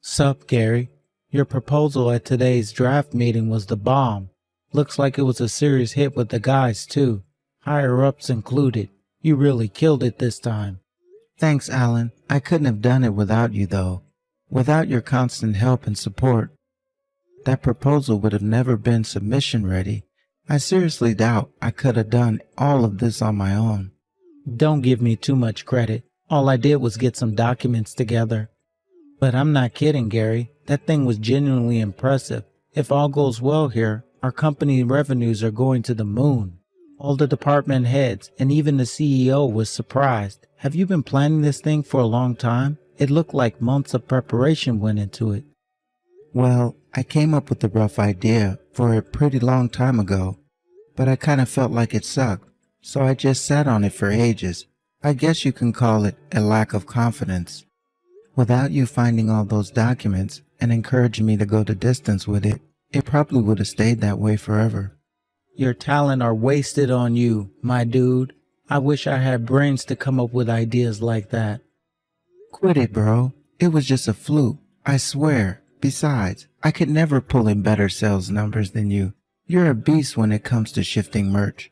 Sup, Gary? Your proposal at today's draft meeting was the bomb. Looks like it was a serious hit with the guys, too. Higher-ups included. You really killed it this time. Thanks, Alan. I couldn't have done it without you, though. Without your constant help and support. That proposal would have never been submission ready. I seriously doubt I could have done all of this on my own. Don't give me too much credit. All I did was get some documents together. But I'm not kidding, Gary. That thing was genuinely impressive. If all goes well here, our company revenues are going to the moon. All the department heads and even the CEO was surprised. Have you been planning this thing for a long time? It looked like months of preparation went into it. Well, I came up with the rough idea for a pretty long time ago, but I kind of felt like it sucked, so I just sat on it for ages. I guess you can call it a lack of confidence. Without you finding all those documents and encouraging me to go the distance with it, it probably would have stayed that way forever. Your talent are wasted on you, my dude. I wish I had brains to come up with ideas like that. Quit it, bro. It was just a fluke, I swear. Besides, I could never pull in better sales numbers than you. You're a beast when it comes to shifting merch.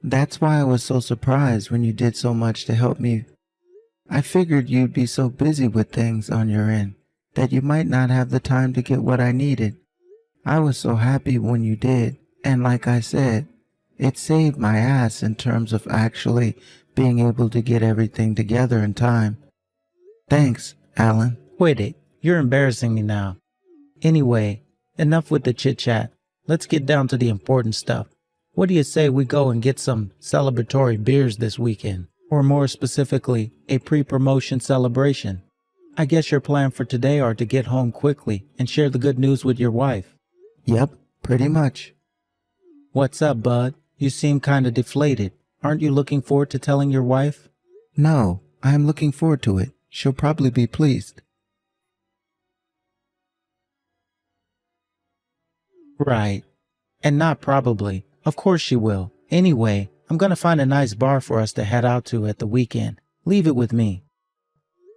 That's why I was so surprised when you did so much to help me. I figured you'd be so busy with things on your end that you might not have the time to get what I needed. I was so happy when you did, and like I said, it saved my ass in terms of actually being able to get everything together in time. Thanks, Alan. Quit it. You're embarrassing me now. Anyway, enough with the chit-chat. Let's get down to the important stuff. What do you say we go and get some celebratory beers this weekend? Or more specifically, a pre-promotion celebration? I guess your plan for today are to get home quickly and share the good news with your wife. Yep, pretty much. What's up, bud? You seem kinda deflated. Aren't you looking forward to telling your wife? No, I am looking forward to it. She'll probably be pleased. Right. And not probably. Of course she will. Anyway, I'm gonna find a nice bar for us to head out to at the weekend. Leave it with me.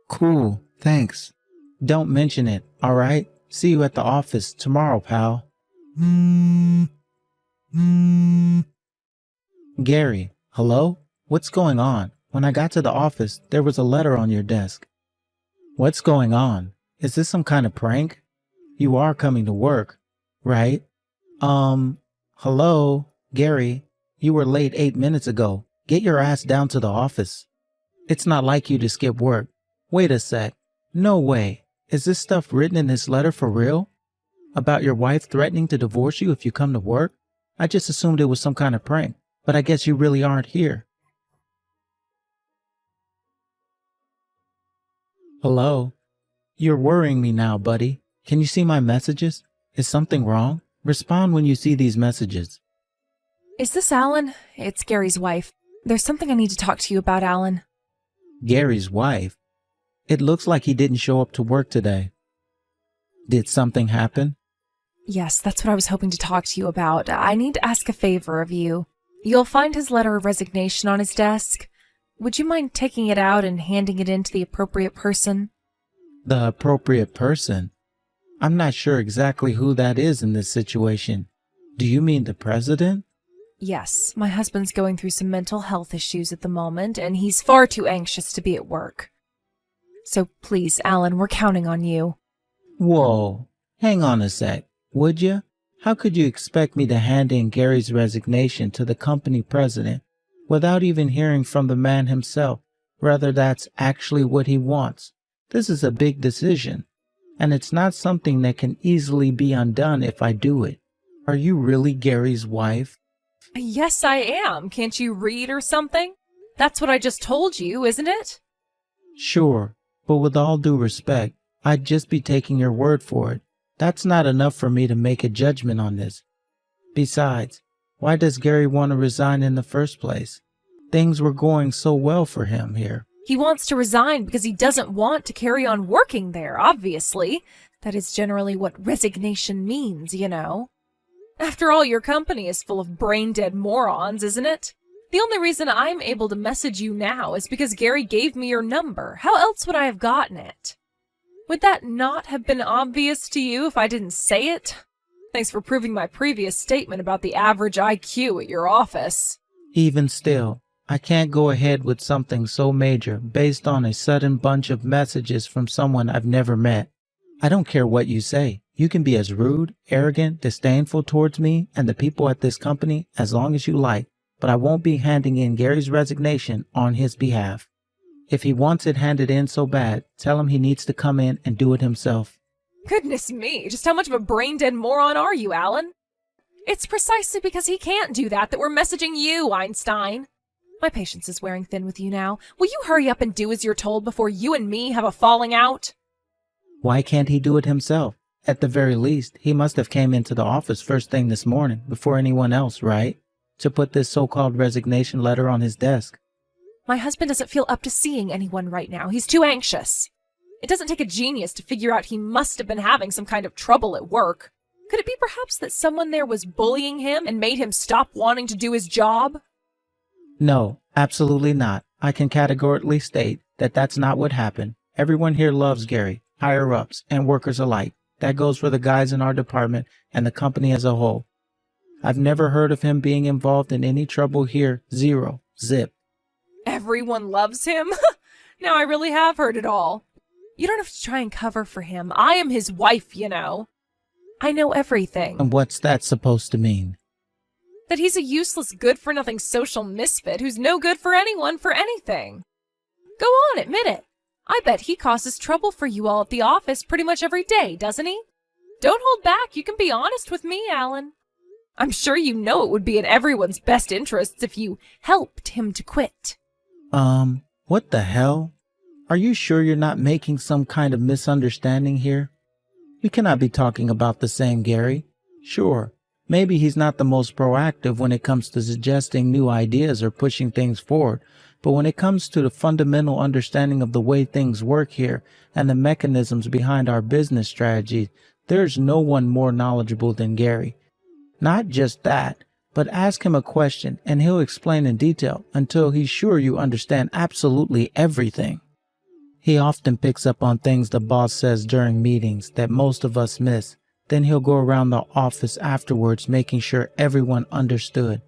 Cool, thanks. Don't mention it, alright? See you at the office tomorrow, pal. Gary, hello? What's going on? When I got to the office, there was a letter on your desk. What's going on? Is this some kind of prank? You are coming to work, right? Hello? Gary, you were late 8 minutes ago. Get your ass down to the office. It's not like you to skip work. Wait a sec. No way. Is this stuff written in this letter for real? About your wife threatening to divorce you if you come to work? I just assumed it was some kind of prank, but I guess you really aren't here. Hello? You're worrying me now, buddy. Can you see my messages? Is something wrong? Respond when you see these messages. Is this Alan? It's Gary's wife. There's something I need to talk to you about, Alan. Gary's wife? It looks like he didn't show up to work today. Did something happen? Yes, that's what I was hoping to talk to you about. I need to ask a favor of you. You'll find his letter of resignation on his desk. Would you mind taking it out and handing it in to the appropriate person? The appropriate person? I'm not sure exactly who that is in this situation. Do you mean the president? Yes, my husband's going through some mental health issues at the moment, and he's far too anxious to be at work. So please, Alan, we're counting on you. Whoa, hang on a sec, would you? How could you expect me to hand in Gary's resignation to the company president without even hearing from the man himself, whether that's actually what he wants? This is a big decision, and it's not something that can easily be undone if I do it. Are you really Gary's wife? Yes, I am. Can't you read or something? That's what I just told you, isn't it? Sure, but with all due respect, I'd just be taking your word for it. That's not enough for me to make a judgment on this. Besides, why does Gary want to resign in the first place? Things were going so well for him here. He wants to resign because he doesn't want to carry on working there, obviously. That is generally what resignation means, you know. After all, your company is full of brain-dead morons, isn't it? The only reason I'm able to message you now is because Gary gave me your number. How else would I have gotten it? Would that not have been obvious to you if I didn't say it? Thanks for proving my previous statement about the average IQ at your office. Even still, I can't go ahead with something so major based on a sudden bunch of messages from someone I've never met. I don't care what you say. You can be as rude, arrogant, disdainful towards me and the people at this company as long as you like, but I won't be handing in Gary's resignation on his behalf. If he wants it handed in so bad, tell him he needs to come in and do it himself. Goodness me, just how much of a brain-dead moron are you, Alan? It's precisely because he can't do that we're messaging you, Einstein. My patience is wearing thin with you now. Will you hurry up and do as you're told before you and me have a falling out? Why can't he do it himself? At the very least, he must have came into the office first thing this morning, before anyone else, right? To put this so-called resignation letter on his desk. My husband doesn't feel up to seeing anyone right now. He's too anxious. It doesn't take a genius to figure out he must have been having some kind of trouble at work. Could it be perhaps that someone there was bullying him and made him stop wanting to do his job? No, absolutely not. I can categorically state that that's not what happened. Everyone here loves Gary, higher-ups and workers alike. That goes for the guys in our department and the company as a whole. I've never heard of him being involved in any trouble here. Zero. Zip. Everyone loves him? Now I really have heard it all. You don't have to try and cover for him. I am his wife, you know. I know everything. And what's that supposed to mean? That he's a useless, good-for-nothing social misfit who's no good for anyone for anything. Go on, admit it. I bet he causes trouble for you all at the office pretty much every day, doesn't he? Don't hold back. You can be honest with me, Alan. I'm sure you know it would be in everyone's best interests if you helped him to quit. What the hell? Are you sure you're not making some kind of misunderstanding here? We cannot be talking about the same Gary. Sure, maybe he's not the most proactive when it comes to suggesting new ideas or pushing things forward, but when it comes to the fundamental understanding of the way things work here and the mechanisms behind our business strategies, there's no one more knowledgeable than Gary. Not just that, but ask him a question and he'll explain in detail until he's sure you understand absolutely everything. He often picks up on things the boss says during meetings that most of us miss. Then he'll go around the office afterwards making sure everyone understood.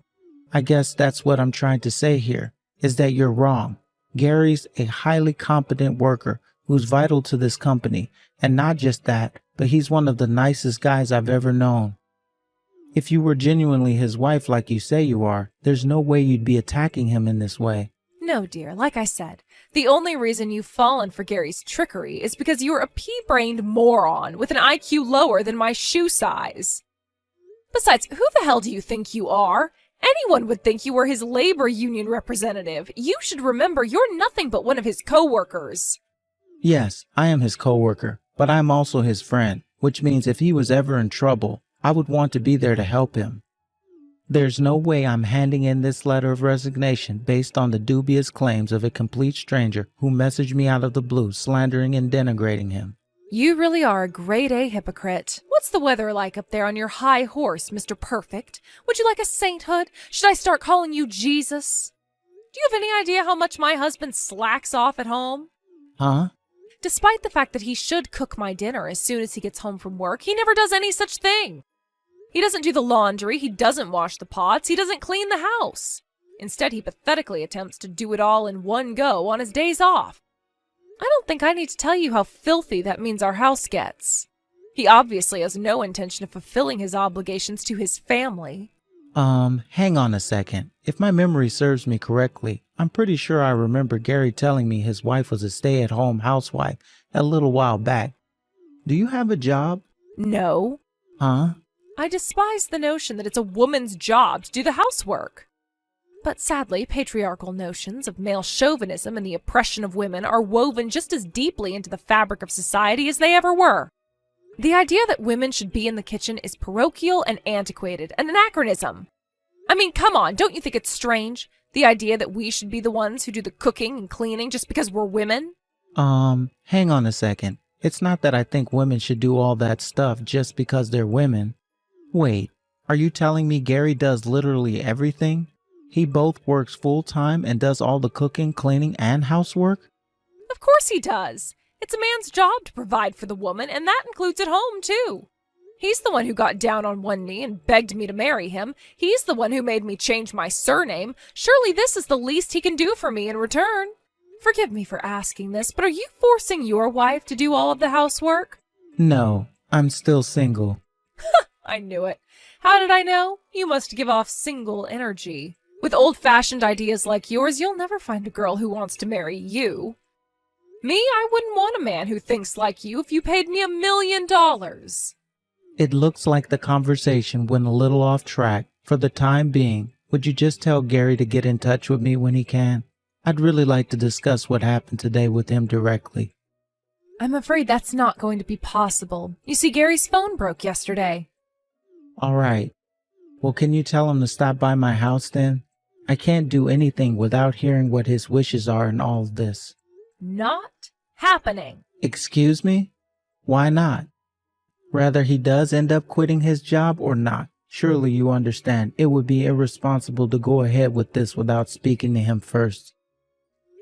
I guess that's what I'm trying to say here, is that you're wrong. Gary's a highly competent worker who's vital to this company, and not just that, but he's one of the nicest guys I've ever known. If you were genuinely his wife like you say you are, there's no way you'd be attacking him in this way. No, dear, like I said, the only reason you've fallen for Gary's trickery is because you're a pea-brained moron with an IQ lower than my shoe size. Besides, who the hell do you think you are? Anyone would think you were his labor union representative. You should remember you're nothing but one of his co-workers. Yes, I am his co-worker, but I'm also his friend, which means if he was ever in trouble, I would want to be there to help him. There's no way I'm handing in this letter of resignation based on the dubious claims of a complete stranger who messaged me out of the blue, slandering and denigrating him. You really are a grade A hypocrite. What's the weather like up there on your high horse, Mr. Perfect? Would you like a sainthood? Should I start calling you Jesus? Do you have any idea how much my husband slacks off at home? Huh? Despite the fact that he should cook my dinner as soon as he gets home from work, he never does any such thing. He doesn't do the laundry, he doesn't wash the pots, he doesn't clean the house. Instead, he pathetically attempts to do it all in one go on his days off. I don't think I need to tell you how filthy that means our house gets. He obviously has no intention of fulfilling his obligations to his family. Hang on a second. If my memory serves me correctly, I'm pretty sure I remember Gary telling me his wife was a stay-at-home housewife a little while back. Do you have a job? No. Huh? I despise the notion that it's a woman's job to do the housework. But sadly, patriarchal notions of male chauvinism and the oppression of women are woven just as deeply into the fabric of society as they ever were. The idea that women should be in the kitchen is parochial and antiquated, an anachronism. I mean, come on, don't you think it's strange? The idea that we should be the ones who do the cooking and cleaning just because we're women? Hang on a second. It's not that I think women should do all that stuff just because they're women. Wait, are you telling me Gary does literally everything? He both works full-time and does all the cooking, cleaning, and housework? Of course he does. It's a man's job to provide for the woman, and that includes at home, too. He's the one who got down on one knee and begged me to marry him. He's the one who made me change my surname. Surely this is the least he can do for me in return. Forgive me for asking this, but are you forcing your wife to do all of the housework? No, I'm still single. I knew it. How did I know? You must give off single energy. With old-fashioned ideas like yours, you'll never find a girl who wants to marry you. Me, I wouldn't want a man who thinks like you if you paid me $1 million. It looks like the conversation went a little off track. For the time being, would you just tell Gary to get in touch with me when he can? I'd really like to discuss what happened today with him directly. I'm afraid that's not going to be possible. You see, Gary's phone broke yesterday. All right. Well, can you tell him to stop by my house then? I can't do anything without hearing what his wishes are in all of this. Not happening. Excuse me? Why not? Whether he does end up quitting his job or not, surely you understand it would be irresponsible to go ahead with this without speaking to him first.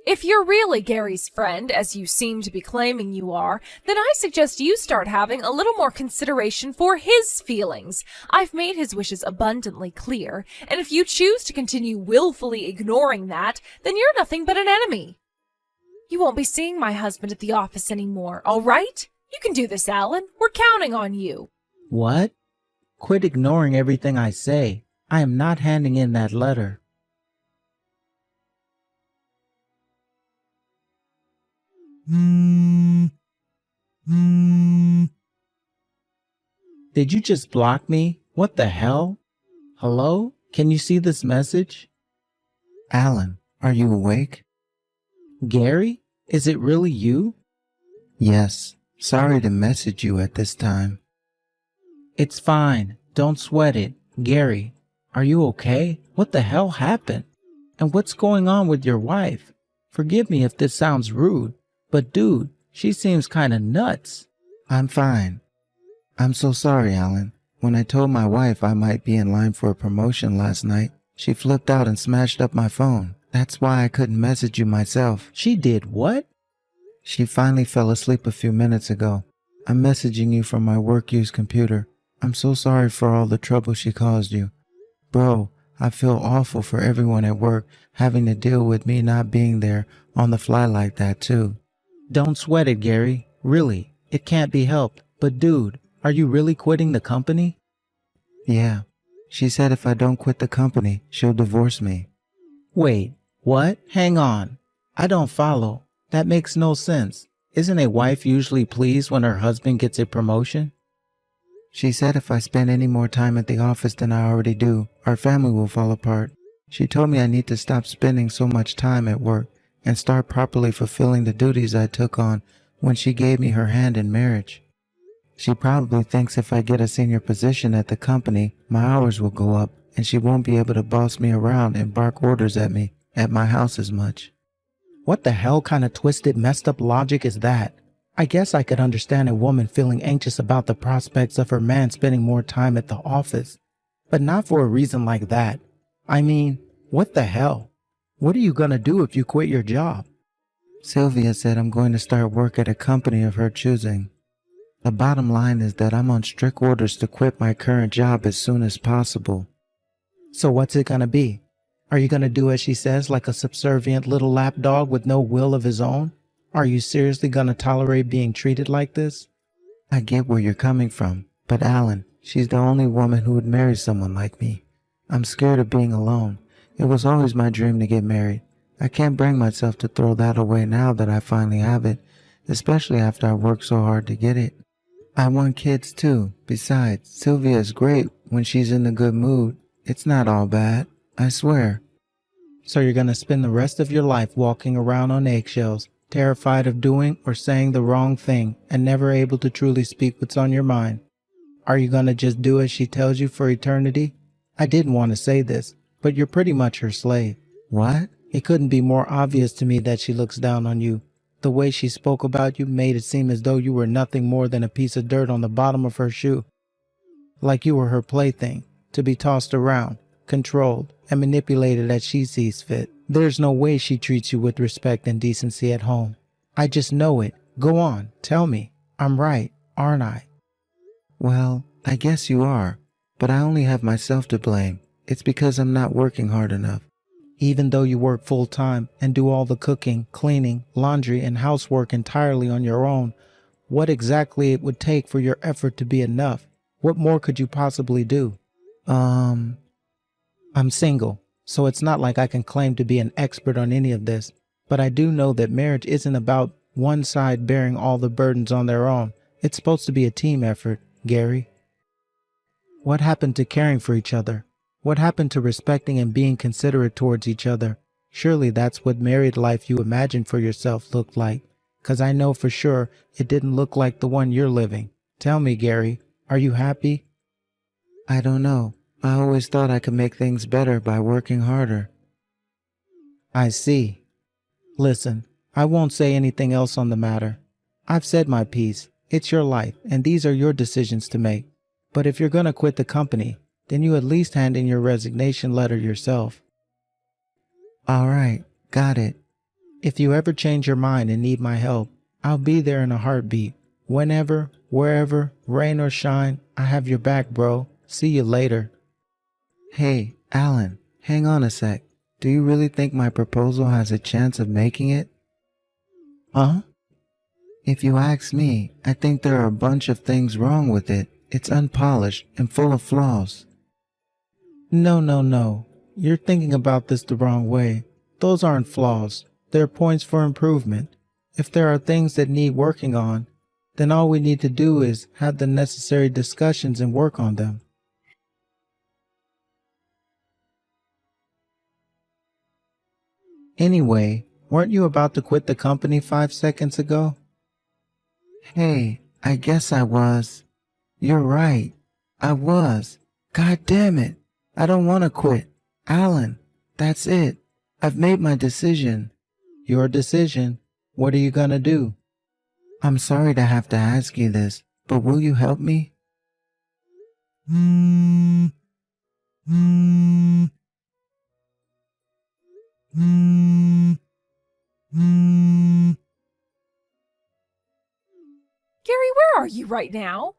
If you're really Gary's friend, as you seem to be claiming you are, then I suggest you start having a little more consideration for his feelings. I've made his wishes abundantly clear, and if you choose to continue willfully ignoring that, then you're nothing but an enemy. You won't be seeing my husband at the office anymore, all right? You can do this, Alan. We're counting on you. What? Quit ignoring everything I say. I am not handing in that letter. Did you just block me? What the hell? Hello? Can you see this message? Alan, are you awake? Gary? Is it really you? Yes. Sorry to message you at this time. It's fine. Don't sweat it. Gary, are you okay? What the hell happened? And what's going on with your wife? Forgive me if this sounds rude, but dude, she seems kinda nuts. I'm fine. I'm so sorry, Alan. When I told my wife I might be in line for a promotion last night, she flipped out and smashed up my phone. That's why I couldn't message you myself. She did what? She finally fell asleep a few minutes ago. I'm messaging you from my work-use computer. I'm so sorry for all the trouble she caused you. Bro, I feel awful for everyone at work having to deal with me not being there on the fly like that too. Don't sweat it, Gary. Really, it can't be helped. But dude, are you really quitting the company? Yeah. She said if I don't quit the company, she'll divorce me. Wait, what? Hang on. I don't follow. That makes no sense. Isn't a wife usually pleased when her husband gets a promotion? She said if I spend any more time at the office than I already do, our family will fall apart. She told me I need to stop spending so much time at work and start properly fulfilling the duties I took on when she gave me her hand in marriage. She probably thinks if I get a senior position at the company, my hours will go up and she won't be able to boss me around and bark orders at me at my house as much. What the hell kind of twisted, messed up logic is that? I guess I could understand a woman feeling anxious about the prospects of her man spending more time at the office, but not for a reason like that. I mean, what the hell? What are you gonna do if you quit your job? Sylvia said I'm going to start work at a company of her choosing. The bottom line is that I'm on strict orders to quit my current job as soon as possible. So what's it gonna be? Are you gonna do as she says like a subservient little lapdog with no will of his own? Are you seriously gonna tolerate being treated like this? I get where you're coming from, but Alan, she's the only woman who would marry someone like me. I'm scared of being alone. It was always my dream to get married. I can't bring myself to throw that away now that I finally have it, especially after I worked so hard to get it. I want kids too. Besides, Sylvia is great when she's in a good mood. It's not all bad, I swear. So you're gonna spend the rest of your life walking around on eggshells, terrified of doing or saying the wrong thing and never able to truly speak what's on your mind. Are you gonna just do as she tells you for eternity? I didn't want to say this, but you're pretty much her slave. What? It couldn't be more obvious to me that she looks down on you. The way she spoke about you made it seem as though you were nothing more than a piece of dirt on the bottom of her shoe. Like you were her plaything, to be tossed around, controlled, and manipulated as she sees fit. There's no way she treats you with respect and decency at home. I just know it. Go on, tell me. I'm right, aren't I? Well, I guess you are, but I only have myself to blame. It's because I'm not working hard enough. Even though you work full time and do all the cooking, cleaning, laundry, and housework entirely on your own, what exactly it would take for your effort to be enough? What more could you possibly do? I'm single, so it's not like I can claim to be an expert on any of this, but I do know that marriage isn't about one side bearing all the burdens on their own. It's supposed to be a team effort, Gary. What happened to caring for each other? What happened to respecting and being considerate towards each other? Surely that's what married life you imagined for yourself looked like, 'cause I know for sure it didn't look like the one you're living. Tell me, Gary, are you happy? I don't know. I always thought I could make things better by working harder. I see. Listen, I won't say anything else on the matter. I've said my piece. It's your life, and these are your decisions to make. But if you're gonna quit the company, then you at least hand in your resignation letter yourself. All right, got it. If you ever change your mind and need my help, I'll be there in a heartbeat. Whenever, wherever, rain or shine, I have your back, bro. See you later. Hey, Alan, hang on a sec. Do you really think my proposal has a chance of making it? Huh? If you ask me, I think there are a bunch of things wrong with it. It's unpolished and full of flaws. No. You're thinking about this the wrong way. Those aren't flaws. They're points for improvement. If there are things that need working on, then all we need to do is have the necessary discussions and work on them. Anyway, weren't you about to quit the company 5 seconds ago? Hey, I guess I was. You're right. I was. God damn it. I don't want to quit. Alan, that's it. I've made my decision. Your decision? What are you gonna do? I'm sorry to have to ask you this, but will you help me? Gary, where are you right now?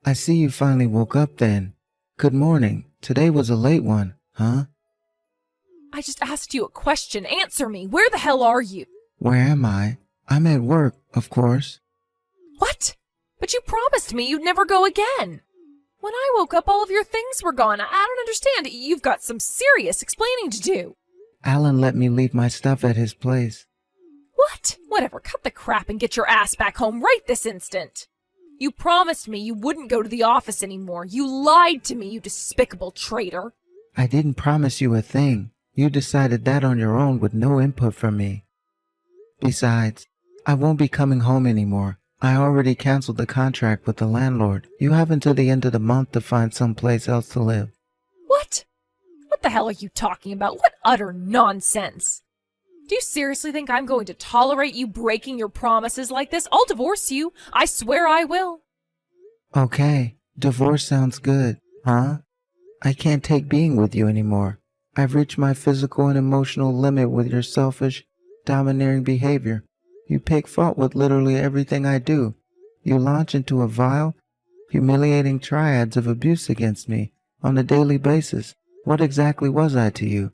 I see you finally woke up then. Good morning. Today was a late one, huh? I just asked you a question. Answer me. Where the hell are you? Where am I? I'm at work, of course. What? But you promised me you'd never go again. When I woke up, all of your things were gone. I don't understand. You've got some serious explaining to do. Alan let me leave my stuff at his place. What? Whatever. Cut the crap and get your ass back home right this instant. You promised me you wouldn't go to the office anymore. You lied to me, you despicable traitor. I didn't promise you a thing. You decided that on your own with no input from me. Besides, I won't be coming home anymore. I already canceled the contract with the landlord. You have until the end of the month to find someplace else to live. What? What the hell are you talking about? What utter nonsense! Do you seriously think I'm going to tolerate you breaking your promises like this? I'll divorce you. I swear I will. Okay, divorce sounds good, huh? I can't take being with you anymore. I've reached my physical and emotional limit with your selfish, domineering behavior. You pick fault with literally everything I do. You launch into a vile, humiliating triads of abuse against me on a daily basis. What exactly was I to you?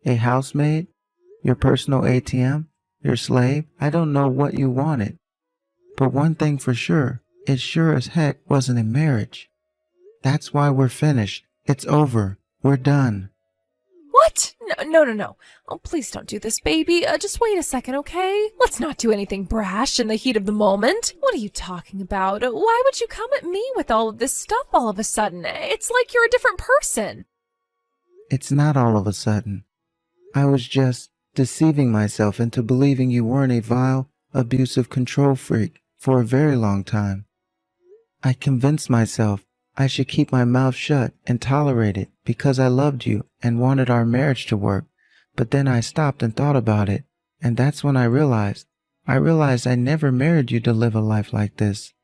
A housemaid? Your personal ATM? Your slave? I don't know what you wanted. But one thing for sure, it sure as heck wasn't a marriage. That's why we're finished. It's over. We're done. What? No. Oh, please don't do this, baby. Just wait a second, okay? Let's not do anything brash in the heat of the moment. What are you talking about? Why would you come at me with all of this stuff all of a sudden? It's like you're a different person. It's not all of a sudden. I was just deceiving myself into believing you weren't a vile, abusive control freak for a very long time. I convinced myself I should keep my mouth shut and tolerate it because I loved you and wanted our marriage to work. But then I stopped and thought about it, and that's when I realized I never married you to live a life like this.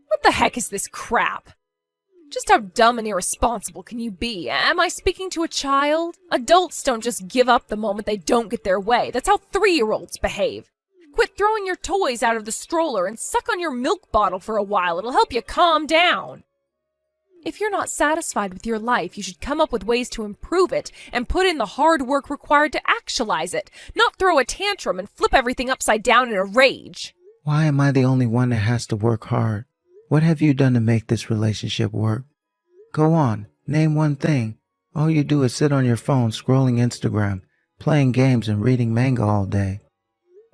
What the heck is this crap? Just how dumb and irresponsible can you be? Am I speaking to a child? Adults don't just give up the moment they don't get their way. That's how 3-year-olds behave. Quit throwing your toys out of the stroller and suck on your milk bottle for a while. It'll help you calm down. If you're not satisfied with your life, you should come up with ways to improve it and put in the hard work required to actualize it, not throw a tantrum and flip everything upside down in a rage. Why am I the only one that has to work hard? What have you done to make this relationship work? Go on, name one thing. All you do is sit on your phone scrolling Instagram, playing games and reading manga all day.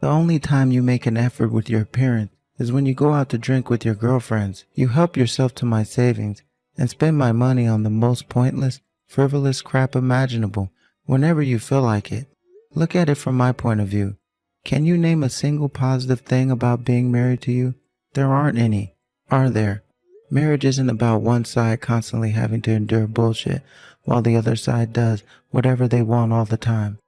The only time you make an effort with your appearance is when you go out to drink with your girlfriends. You help yourself to my savings and spend my money on the most pointless, frivolous crap imaginable whenever you feel like it. Look at it from my point of view. Can you name a single positive thing about being married to you? There aren't any, are there? Marriage isn't about one side constantly having to endure bullshit while the other side does whatever they want all the time.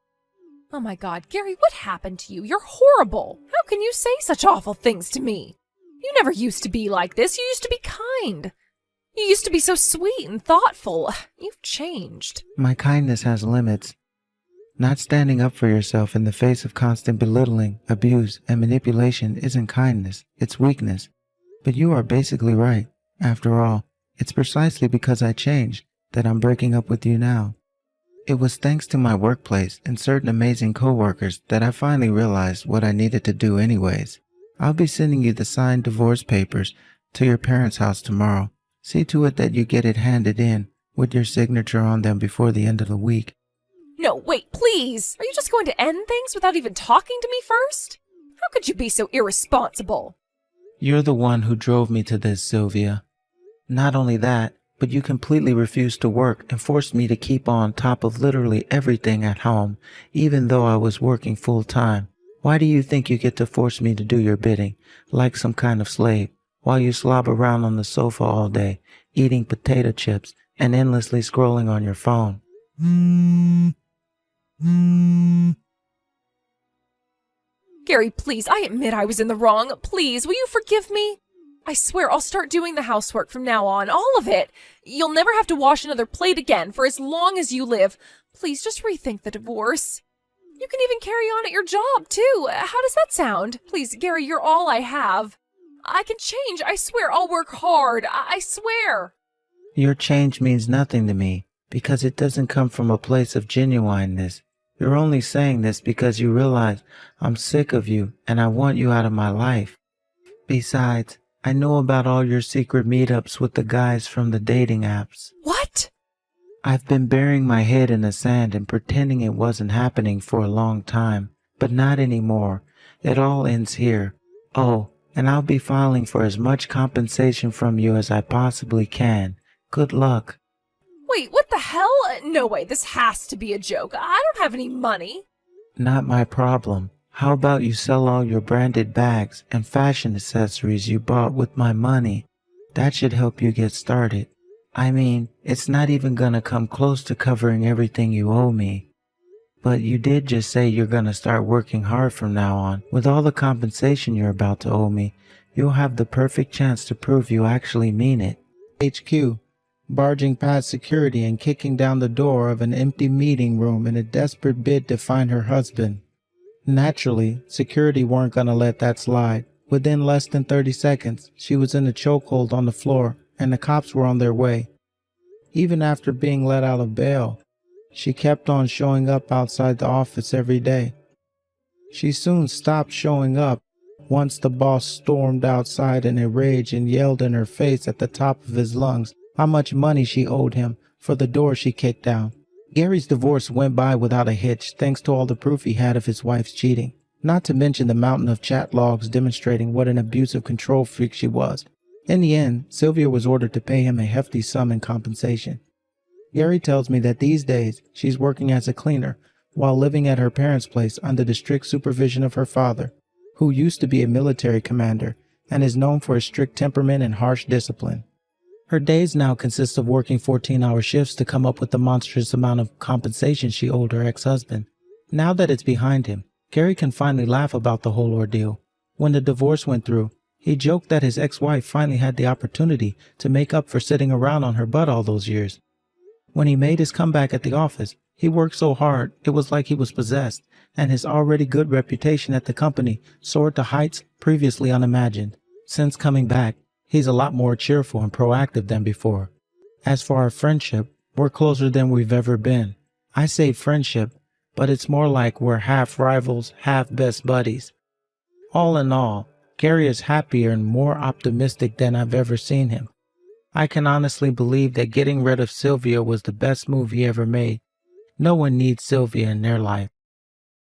Oh my God, Gary, what happened to you? You're horrible. How can you say such awful things to me? You never used to be like this. You used to be kind. You used to be so sweet and thoughtful. You've changed. My kindness has limits. Not standing up for yourself in the face of constant belittling, abuse, and manipulation isn't kindness, it's weakness. But you are basically right. After all, it's precisely because I changed that I'm breaking up with you now. It was thanks to my workplace and certain amazing coworkers that I finally realized what I needed to do anyways. I'll be sending you the signed divorce papers to your parents' house tomorrow. See to it that you get it handed in with your signature on them before the end of the week. No, wait, please. Are you just going to end things without even talking to me first? How could you be so irresponsible? You're the one who drove me to this, Sylvia. Not only that, but you completely refused to work and forced me to keep on top of literally everything at home, even though I was working full time. Why do you think you get to force me to do your bidding, like some kind of slave, while you slob around on the sofa all day, eating potato chips and endlessly scrolling on your phone? Gary, please, I admit I was in the wrong. Please, will you forgive me? I swear I'll start doing the housework from now on, all of it. You'll never have to wash another plate again for as long as you live. Please, just rethink the divorce. You can even carry on at your job, too. How does that sound? Please, Gary, you're all I have. I can change. I swear I'll work hard. I swear. Your change means nothing to me because it doesn't come from a place of genuineness. You're only saying this because you realize I'm sick of you and I want you out of my life. Besides, I know about all your secret meetups with the guys from the dating apps. What? I've been burying my head in the sand and pretending it wasn't happening for a long time, but not anymore. It all ends here. Oh, and I'll be filing for as much compensation from you as I possibly can. Good luck. Wait, what the hell? No way, this has to be a joke. I don't have any money. Not my problem. How about you sell all your branded bags and fashion accessories you bought with my money? That should help you get started. I mean, it's not even gonna come close to covering everything you owe me. But you did just say you're gonna start working hard from now on. With all the compensation you're about to owe me, you'll have the perfect chance to prove you actually mean it. HQ, barging past security and kicking down the door of an empty meeting room in a desperate bid to find her husband. Naturally, security weren't gonna let that slide. Within less than 30 seconds, she was in a chokehold on the floor, and the cops were on their way. Even after being let out of bail, she kept on showing up outside the office every day. She soon stopped showing up once the boss stormed outside in a rage and yelled in her face at the top of his lungs how much money she owed him for the door she kicked down. Gary's divorce went by without a hitch thanks to all the proof he had of his wife's cheating, not to mention the mountain of chat logs demonstrating what an abusive control freak she was. In the end, Sylvia was ordered to pay him a hefty sum in compensation. Gary tells me that these days she's working as a cleaner while living at her parents' place under the strict supervision of her father, who used to be a military commander and is known for his strict temperament and harsh discipline. Her days now consist of working 14-hour shifts to come up with the monstrous amount of compensation she owed her ex-husband. Now that it's behind him, Gary can finally laugh about the whole ordeal. When the divorce went through, he joked that his ex-wife finally had the opportunity to make up for sitting around on her butt all those years. When he made his comeback at the office, he worked so hard it was like he was possessed, and his already good reputation at the company soared to heights previously unimagined. Since coming back, he's a lot more cheerful and proactive than before. As for our friendship, we're closer than we've ever been. I say friendship, but it's more like we're half rivals, half best buddies. All in all, Gary is happier and more optimistic than I've ever seen him. I can honestly believe that getting rid of Sylvia was the best move he ever made. No one needs Sylvia in their life.